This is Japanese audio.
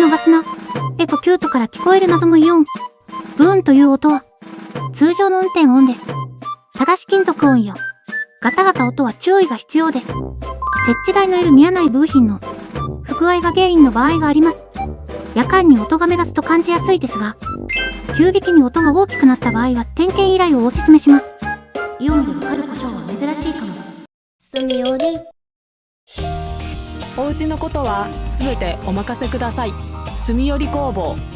逃すな。エコキュートから聞こえる謎のイオン。ブーンという音は、通常の運転音です。ただし金属音や、ガタガタ音は注意が必要です。設置台のいる見えない部品の不具合が原因の場合があります。夜間に音が目立つと感じやすいですが、急激に音が大きくなった場合は点検依頼をお勧めします。イオンでわかる故障は珍しいかも。すみおり。お家のことはすべてお任せください。住みより工房。